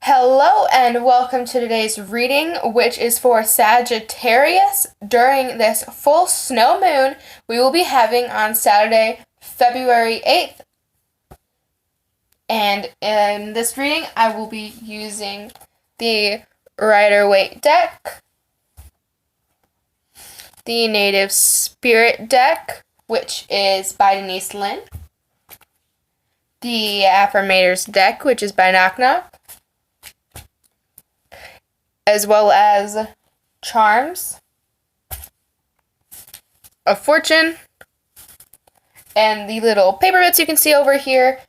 Hello and welcome to today's reading, which is for Sagittarius during this full snow moon we will be having on Saturday, February 8th. And in this reading, I will be using the Rider-Waite deck, the Native Spirit deck, which is by Denise Lynn, the Affirmators deck, which is by Knock Knock, as well as Charms of Fortune, and the little paper bits you can see over here,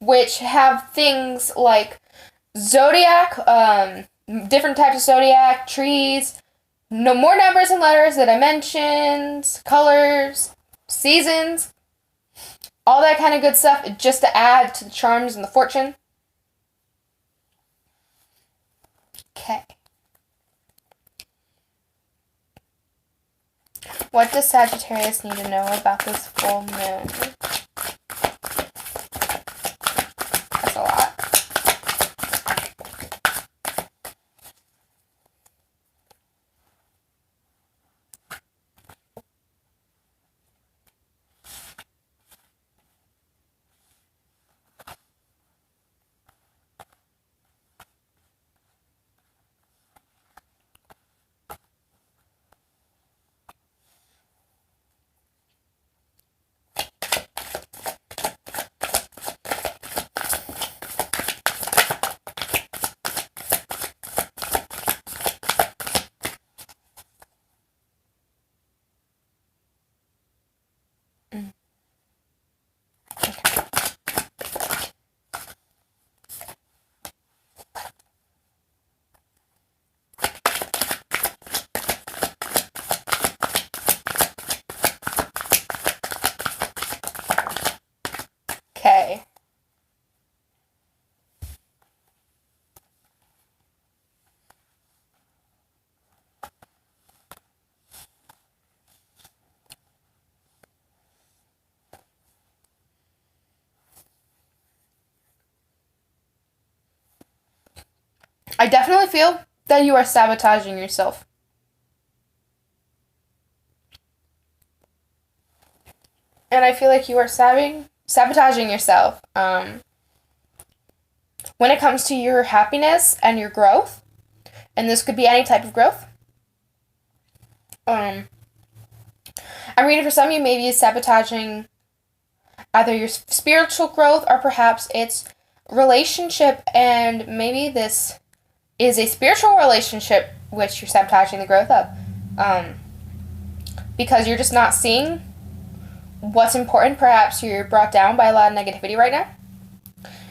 which have things like zodiac, different types of zodiac, trees, no more numbers and letters, the dimensions, colors, seasons, all that kind of good stuff, just to add to the charms and the fortune. Okay. What does Sagittarius need to know about this full moon? That's a lot. Okay. I definitely feel that you are sabotaging yourself. And I feel like you are sabotaging yourself when it comes to your happiness and your growth. And this could be any type of growth. I'm reading for some of you, maybe it's sabotaging either your spiritual growth or perhaps it's relationship, and maybe this is a spiritual relationship which you're sabotaging the growth of, because you're just not seeing what's important. Perhaps you're brought down by a lot of negativity right now,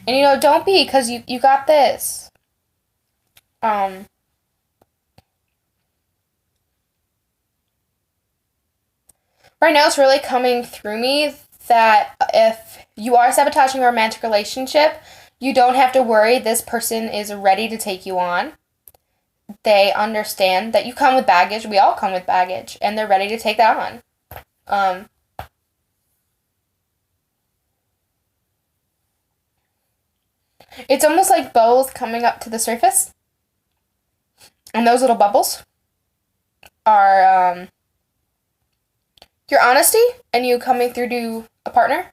and don't be, because you got this. Right now it's really coming through me that if you are sabotaging a romantic relationship, you don't have to worry. This person is ready to take you on. They understand that you come with baggage. We all come with baggage, and they're ready to take that on. It's almost like both coming up to the surface, and those little bubbles are your honesty and you coming through to a partner.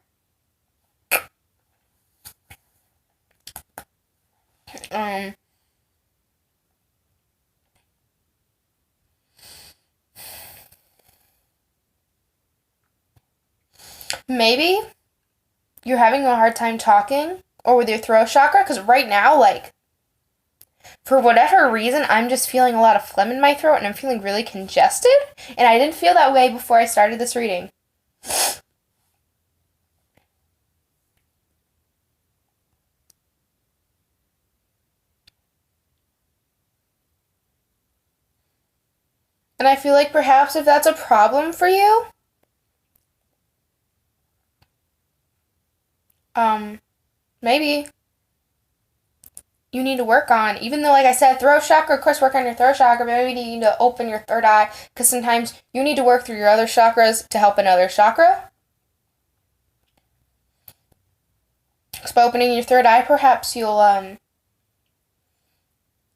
Maybe you're having a hard time talking or with your throat chakra, because right now, for whatever reason, I'm just feeling a lot of phlegm in my throat and I'm feeling really congested, and I didn't feel that way before I started this reading. And I feel like perhaps if that's a problem for you, maybe you need to work on, even though, like I said, throat chakra, of course, work on your throat chakra, maybe you need to open your third eye, because sometimes you need to work through your other chakras to help another chakra. So by opening your third eye, perhaps you'll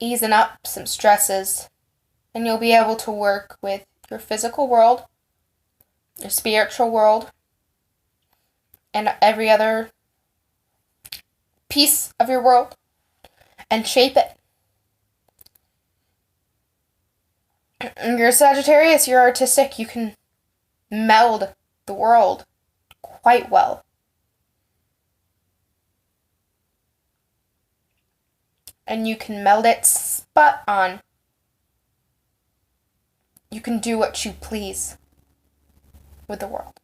easing up some stresses, and you'll be able to work with your physical world, your spiritual world, and every other piece of your world, and shape it. You're a Sagittarius, you're artistic, you can meld the world quite well. And you can meld it spot on. You can do what you please with the world.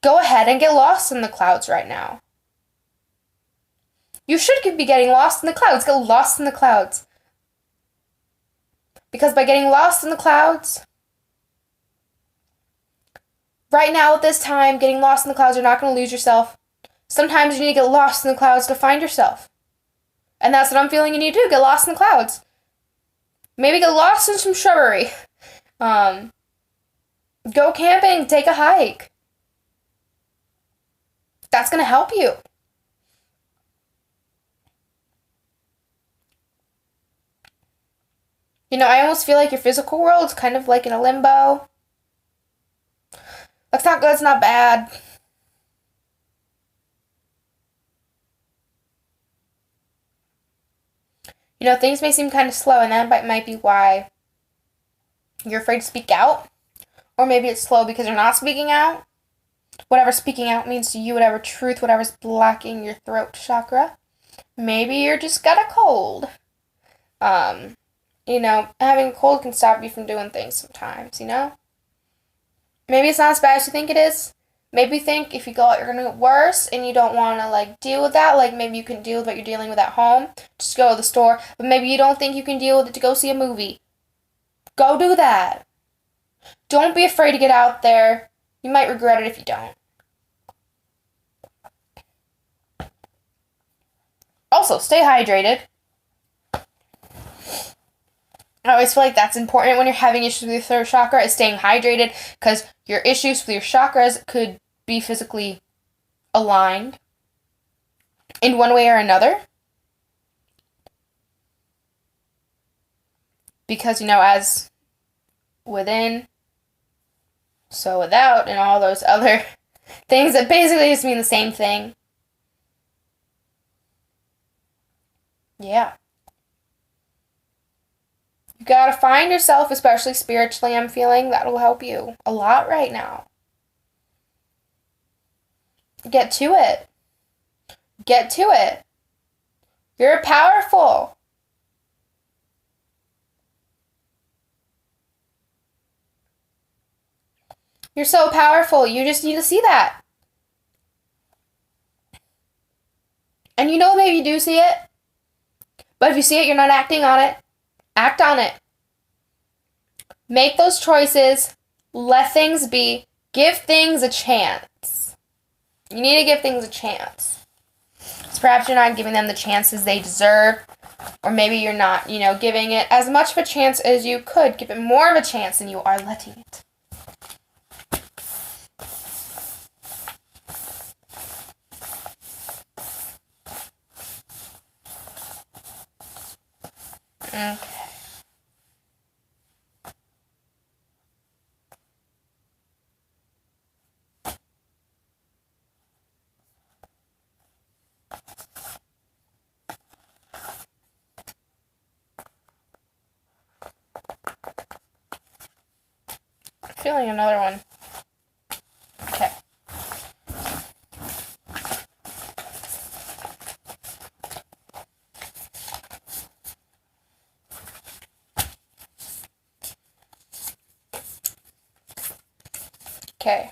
Go ahead and get lost in the clouds right now. You should be getting lost in the clouds. Get lost in the clouds. Because by getting lost in the clouds, right now at this time, getting lost in the clouds, you're not going to lose yourself. Sometimes you need to get lost in the clouds to find yourself. And that's what I'm feeling you need to do. Get lost in the clouds. Maybe get lost in some shrubbery. Go camping. Take a hike. That's going to help you. You know, I almost feel like your physical world's kind of like in a limbo. That's not good, it's not bad. You know, things may seem kind of slow, and that might be why you're afraid to speak out. Or maybe it's slow because you're not speaking out. Whatever speaking out means to you, whatever truth, whatever's blocking your throat chakra. Maybe you're just got a cold. You know, having a cold can stop you from doing things sometimes, you know? Maybe it's not as bad as you think it is. Maybe you think if you go out, you're going to get worse, and you don't want to, like, deal with that. Like, maybe you can deal with what you're dealing with at home. Just go to the store. But maybe you don't think you can deal with it to go see a movie. Go do that. Don't be afraid to get out there. You might regret it if you don't. Also, stay hydrated. I always feel like that's important when you're having issues with your third chakra, is staying hydrated, because your issues with your chakras could be physically aligned in one way or another. Because, you know, as within, so without, and all those other things that basically just mean the same thing. Yeah. You gotta find yourself, especially spiritually, I'm feeling. That'll help you a lot right now. Get to it. Get to it. You're powerful. You're so powerful. You just need to see that. And you know maybe you do see it. But if you see it, you're not acting on it. Act on it. Make those choices. Let things be. Give things a chance. You need to give things a chance. So perhaps you're not giving them the chances they deserve. Or maybe you're not, you know, giving it as much of a chance as you could. Give it more of a chance than you are letting it. Okay. Feeling another one. Okay. Okay.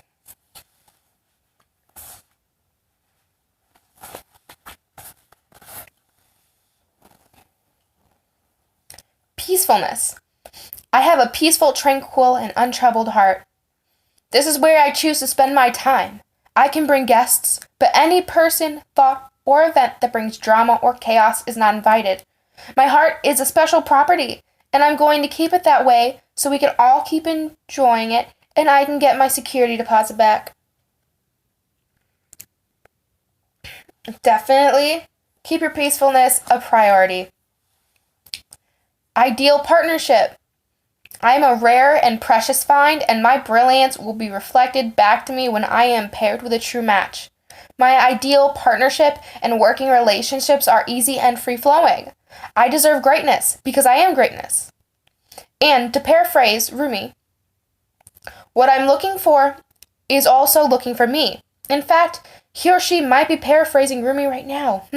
Peacefulness. I have a peaceful, tranquil, and untroubled heart. This is where I choose to spend my time. I can bring guests, but any person, thought, or event that brings drama or chaos is not invited. My heart is a special property, and I'm going to keep it that way so we can all keep enjoying it, and I can get my security deposit back. Definitely Keep your peacefulness a priority. Ideal partnership. I am a rare and precious find, and my brilliance will be reflected back to me when I am paired with a true match. My ideal partnership and working relationships are easy and free-flowing. I deserve greatness because I am greatness. And to paraphrase Rumi, what I'm looking for is also looking for me. In fact, he or she might be paraphrasing Rumi right now.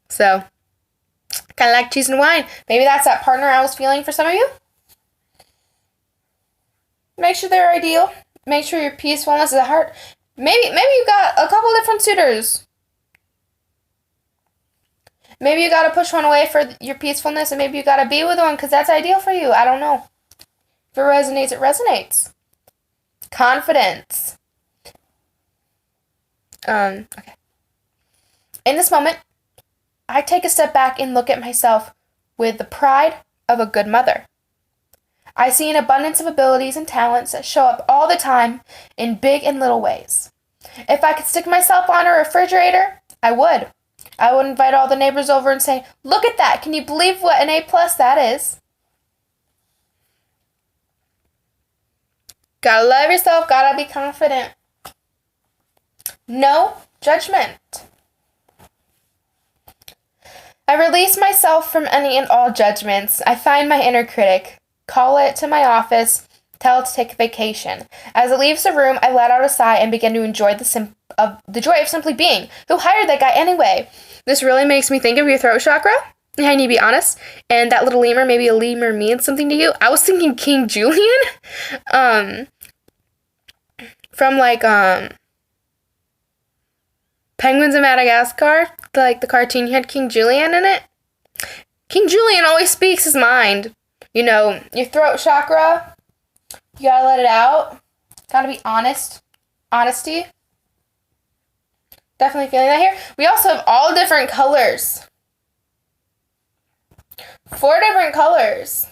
So, kind of like cheese and wine. Maybe that's that partner I was feeling for some of you. Make sure they're ideal. Make sure your peacefulness is at heart. Maybe you got a couple different suitors. Maybe you got to push one away for your peacefulness, and maybe you got to be with one because that's ideal for you. I don't know. If it resonates, it resonates. Confidence. Okay. In this moment, I take a step back and look at myself with the pride of a good mother. I see an abundance of abilities and talents that show up all the time in big and little ways. If I could stick myself on a refrigerator, I would. I would invite all the neighbors over and say, look at that, can you believe what an A+ that is? Gotta love yourself, gotta be confident. No judgment. I release myself from any and all judgments. I find my inner critic, call it to my office, tell it to take a vacation. As it leaves the room, I let out a sigh and begin to enjoy the joy of simply being. Who hired that guy anyway? This really makes me think of your throat chakra. I need to be honest. And that little lemur, maybe a lemur means something to you. I was thinking King Julian. From Penguins of Madagascar, the cartoon had King Julian in it. King Julian always speaks his mind. You know, your throat chakra, you gotta let it out. Gotta be honest. Honesty. Definitely feeling that here. We also have all different colors. 4 different colors.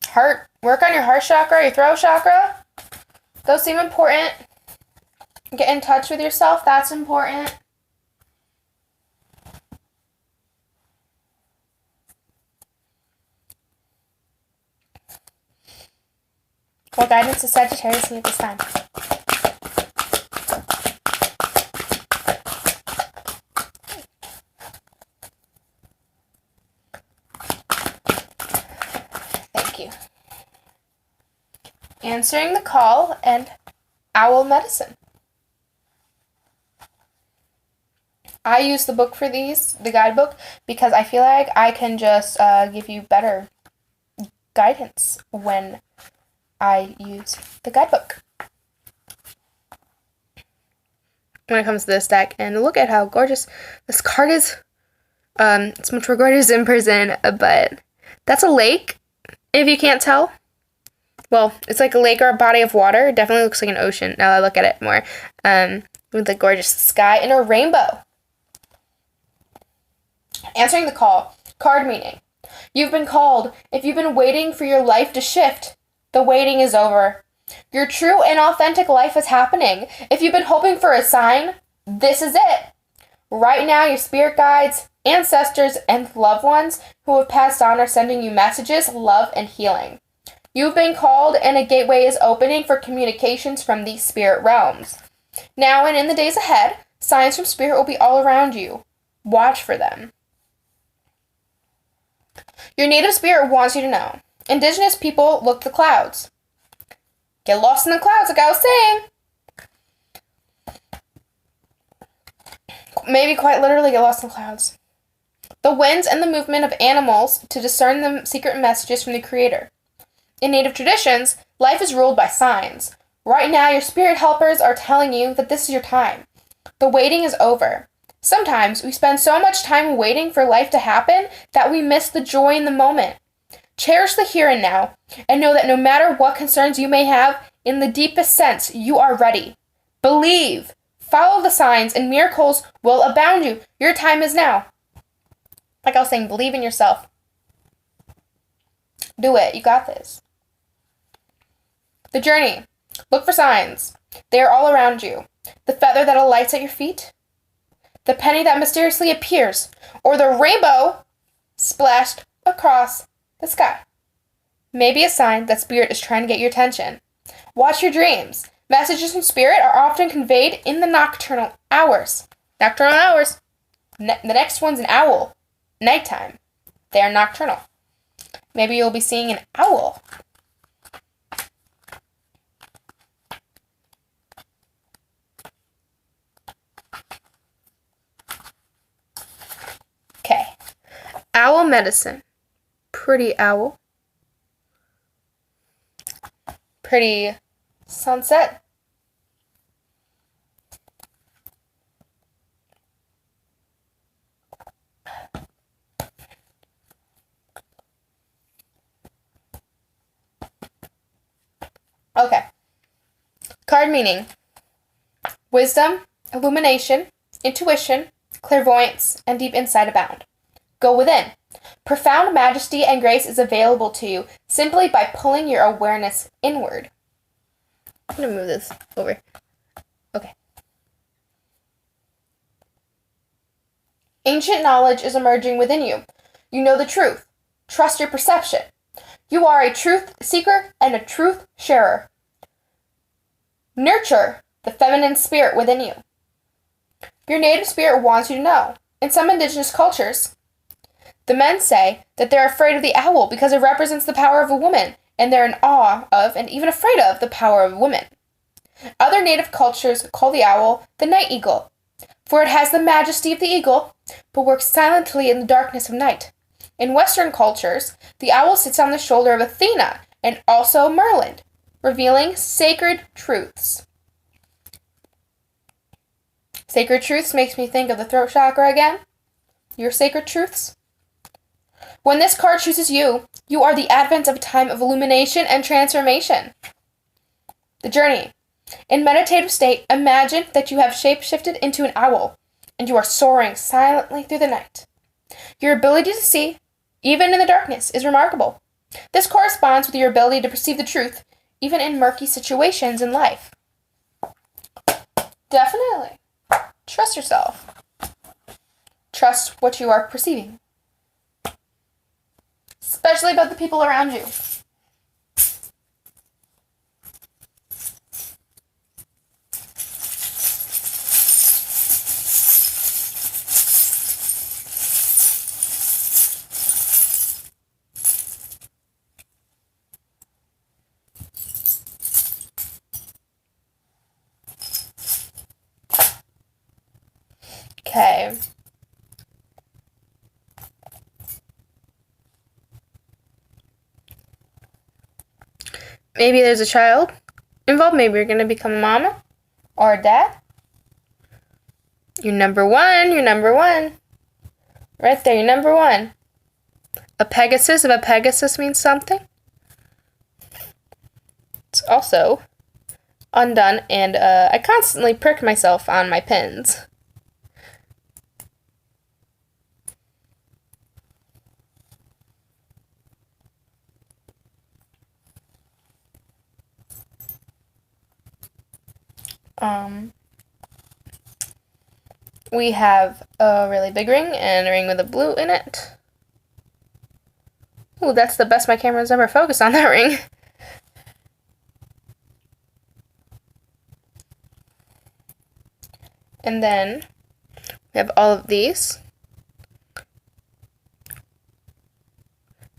Heart. Work on your heart chakra, your throat chakra. Those seem important. Get in touch with yourself. That's important. What guidance does Sagittarius need this time? Thank you. Answering the call and owl medicine. I use the book for these, the guidebook, because I feel like I can just give you better guidance when I use the guidebook. When it comes to this deck, and look at how gorgeous this card is. It's much more gorgeous in person, but that's a lake, if you can't tell. Well, it's like a lake or a body of water. It definitely looks like an ocean now that I look at it more. With the gorgeous sky and a rainbow. Answering the call. Card meaning. You've been called. If you've been waiting for your life to shift, the waiting is over. Your true and authentic life is happening. If you've been hoping for a sign, this is it. Right now, your spirit guides, ancestors, and loved ones who have passed on are sending you messages, love, and healing. You've been called, and a gateway is opening for communications from these spirit realms. Now and in the days ahead, signs from spirit will be all around you. Watch for them. Your native spirit wants you to know. Indigenous people look to the clouds. Get lost in the clouds, like I was saying. Maybe quite literally get lost in the clouds. The winds and the movement of animals to discern the secret messages from the Creator. In Native traditions, life is ruled by signs. Right now, your spirit helpers are telling you that this is your time. The waiting is over. Sometimes we spend so much time waiting for life to happen that we miss the joy in the moment. Cherish the here and now, and know that no matter what concerns you may have, in the deepest sense, you are ready. Believe. Follow the signs, and miracles will abound you. Your time is now. Like I was saying, believe in yourself. Do it. You got this. The journey. Look for signs. They are all around you. The feather that alights at your feet, the penny that mysteriously appears, or the rainbow splashed across the sky. Maybe a sign that spirit is trying to get your attention. Watch your dreams. Messages from spirit are often conveyed in the nocturnal hours. Nocturnal hours. The next one's an owl. Nighttime. They are nocturnal. Maybe you'll be seeing an owl. Okay. Owl medicine. Pretty owl. Pretty sunset. Okay. Card meaning. Wisdom, illumination, intuition, clairvoyance, and deep insight abound. Go within. Profound majesty and grace is available to you simply by pulling your awareness inward. I'm going to move this over. Okay. Ancient knowledge is emerging within you. You know the truth. Trust your perception. You are a truth seeker and a truth sharer. Nurture the feminine spirit within you. Your native spirit wants you to know. In some indigenous cultures, the men say that they're afraid of the owl because it represents the power of a woman, and they're in awe of and even afraid of the power of a woman. Other native cultures call the owl the night eagle, for it has the majesty of the eagle, but works silently in the darkness of night. In Western cultures, the owl sits on the shoulder of Athena and also Merlin, revealing sacred truths. Sacred truths makes me think of the throat chakra again. Your sacred truths. When this card chooses you, you are the advent of a time of illumination and transformation. The journey. In meditative state, imagine that you have shape-shifted into an owl, and you are soaring silently through the night. Your ability to see, even in the darkness, is remarkable. This corresponds with your ability to perceive the truth, even in murky situations in life. Definitely. Trust yourself. Trust what you are perceiving. Especially about the people around you. Okay. Maybe there's a child involved. Maybe you're going to become a mama or a dad. You're number one. You're number one. Right there, you're number one. A Pegasus. If a Pegasus means something, it's also undone. And I constantly prick myself on my pins. We have a really big ring and a ring with a blue in it. Ooh, that's the best my camera's ever focused on, that ring. And then we have all of these.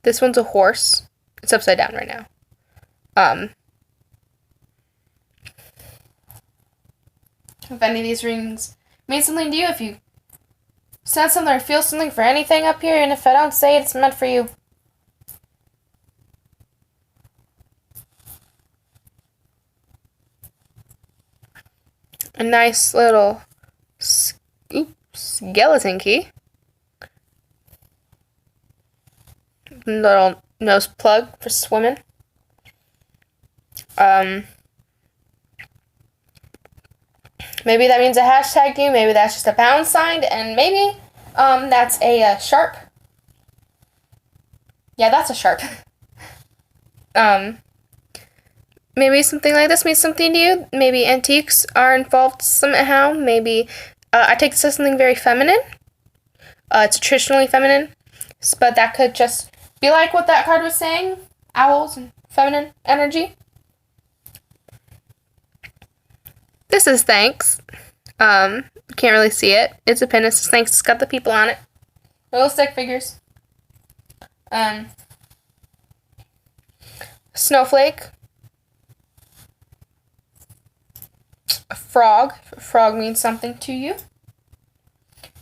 This one's a horse. It's upside down right now. If any of these rings mean something to you, if you sense something or feel something for anything up here, and if I don't say it, it's meant for you. A nice little skeleton key. Little nose plug for swimming. Maybe that means a hashtag to you, maybe that's just a pound sign, and maybe that's a sharp. Yeah, that's a sharp. maybe something like this means something to you. Maybe antiques are involved somehow. Maybe I take this as something very feminine. It's traditionally feminine, but that could just be like what that card was saying. Owls and feminine energy. This is thanks. Can't really see it. It's a pin. It says thanks. It's got the people on it. Little stick figures. Snowflake. A frog. A frog means something to you.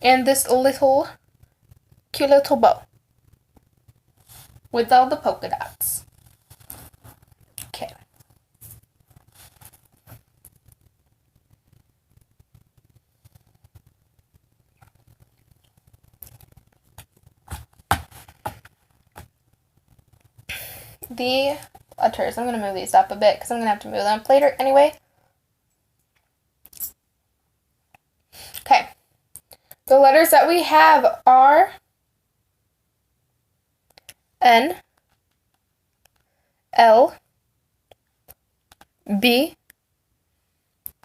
And this little, cute little bow. With all the polka dots. Okay. The letters. I'm going to move these up a bit because I'm going to have to move them up later anyway. Okay. The letters that we have are N, L, B,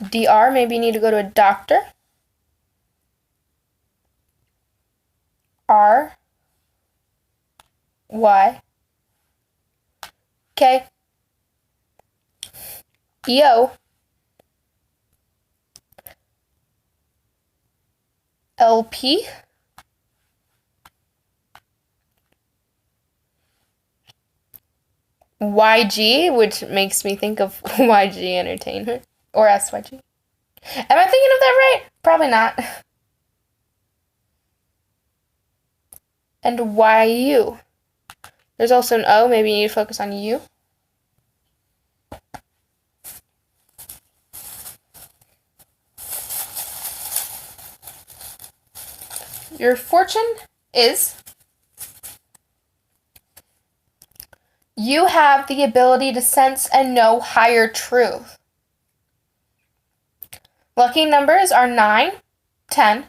DR. Maybe you need to go to a doctor. R, Y, K, EO, LP, YG, which makes me think of YG Entertainment, or SYG. Am I thinking of that right? Probably not. And YU. There's also an O, maybe you need to focus on U. Your fortune is you have the ability to sense and know higher truth. Lucky numbers are 9, 10,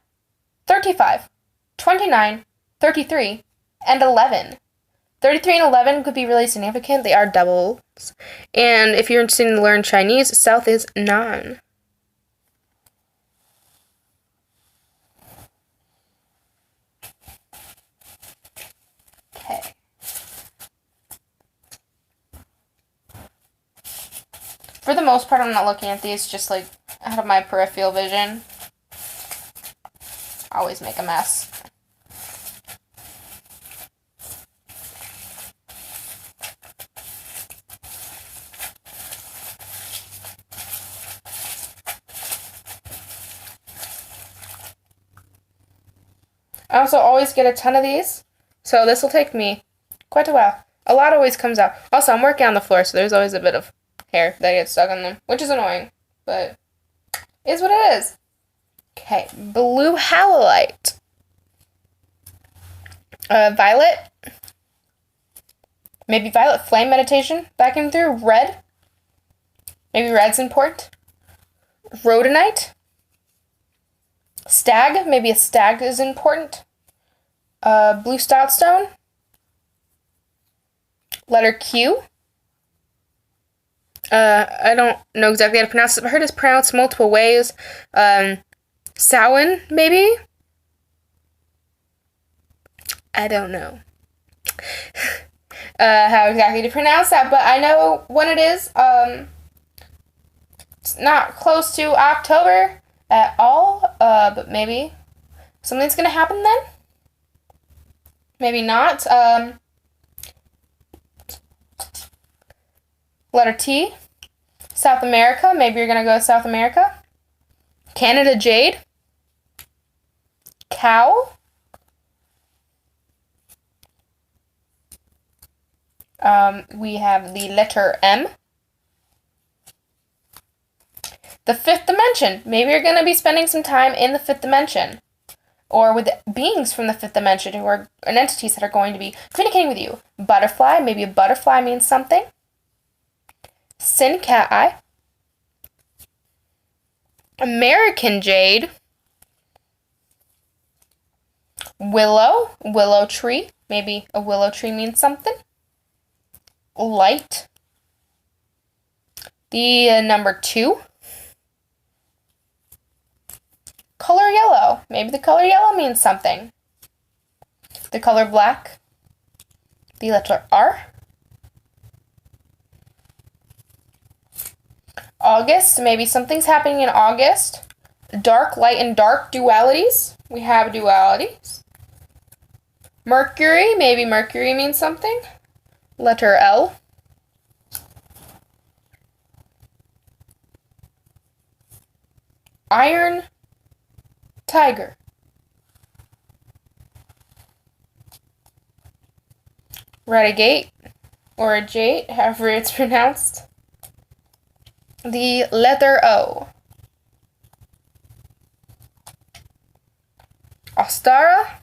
35, 29, 33, and 11. 33 and 11 could be really significant. They are doubles. And if you're interested in learn Chinese, South is Nan. Okay. For the most part, I'm not looking at these just like out of my peripheral vision. I always make a mess. I also always get a ton of these, so this will take me quite a while. A lot always comes out. Also, I'm working on the floor, so there's always a bit of hair that gets stuck on them, which is annoying, but it is what it is. Okay, blue halolite. Violet. Maybe violet flame meditation that came through. Red. Maybe red's important. Rhodonite. Stag. Maybe a stag is important. Blue stoutstone. Letter Q. I don't know exactly how to pronounce it, but I heard it's pronounced multiple ways. Samhain, maybe? I don't know how exactly to pronounce that, but I know when it is. It's not close to October at all, but maybe something's gonna happen then. Maybe not. Letter T. South America. Maybe you're gonna go to South America. Canada Jade. Cow. We have the letter M. The fifth dimension. Maybe you're going to be spending some time in the fifth dimension. Or with beings from the fifth dimension who are entities that are going to be communicating with you. Butterfly. Maybe a butterfly means something. Sin cat eye. American Jade. Willow. Willow tree. Maybe a willow tree means something. Light. The number 2. Color yellow. Maybe the color yellow means something. The color black. The letter R. August. Maybe something's happening in August. Dark, light, and dark dualities. We have dualities. Mercury. Maybe Mercury means something. Letter L. Iron. Tiger. Renegade, or a jade, however it's pronounced. The letter O. Ostara.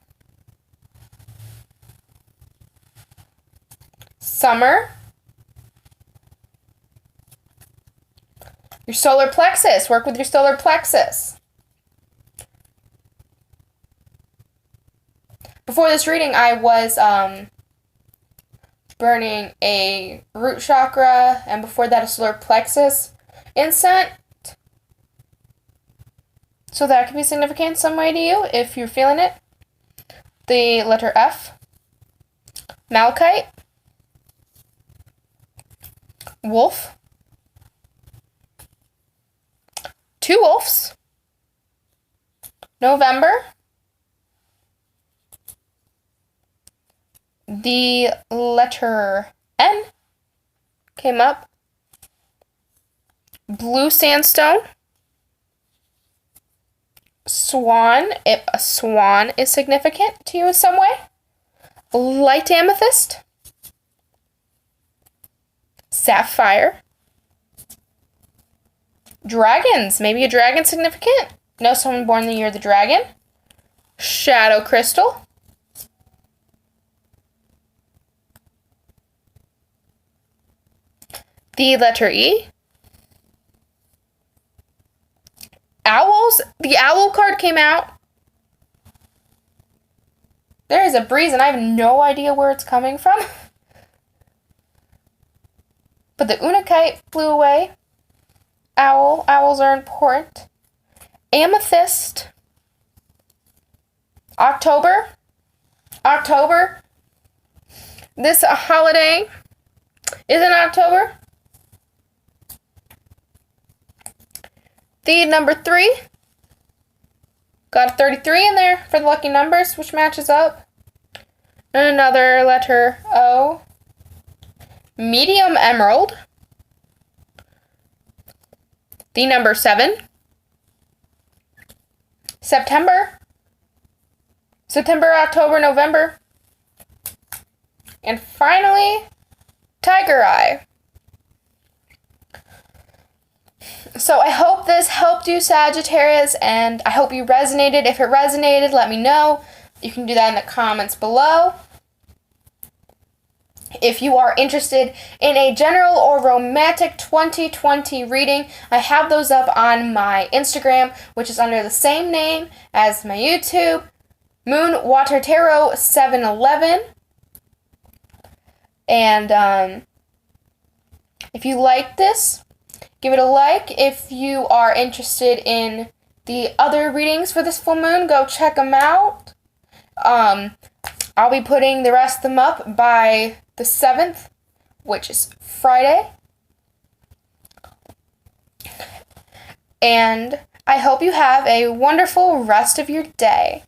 Summer. Your solar plexus. Work with your solar plexus. Before this reading, I was burning a root chakra, and before that a solar plexus incense, so that could be significant in some way to you if you're feeling it. The letter F. Malachite. Wolf. 2 wolves. November. The letter N came up. Blue sandstone. Swan, if a swan is significant to you in some way. Light amethyst. Sapphire. Dragons, maybe a dragon significant. Know someone born in the year of the dragon. Shadow crystal. The letter E. Owls. The owl card came out. There is a breeze and I have no idea where it's coming from. But the Unakite flew away. Owl. Owls are important. Amethyst. October. October. This holiday is in October. The number 3. Got a 33 in there for the lucky numbers, which matches up. And another letter O. Medium emerald. The number 7. September. September, October, November. And finally, tiger eye. So I hope this helped you, Sagittarius, and I hope you resonated. If it resonated, let me know. You can do that in the comments below. If you are interested in a general or romantic 2020 reading, I have those up on my Instagram, which is under the same name as my YouTube, Moon Water Tarot 711. And if you like this, give it a like. If you are interested in the other readings for this full moon, go check them out. I'll be putting the rest of them up by the 7th, which is Friday. And I hope you have a wonderful rest of your day.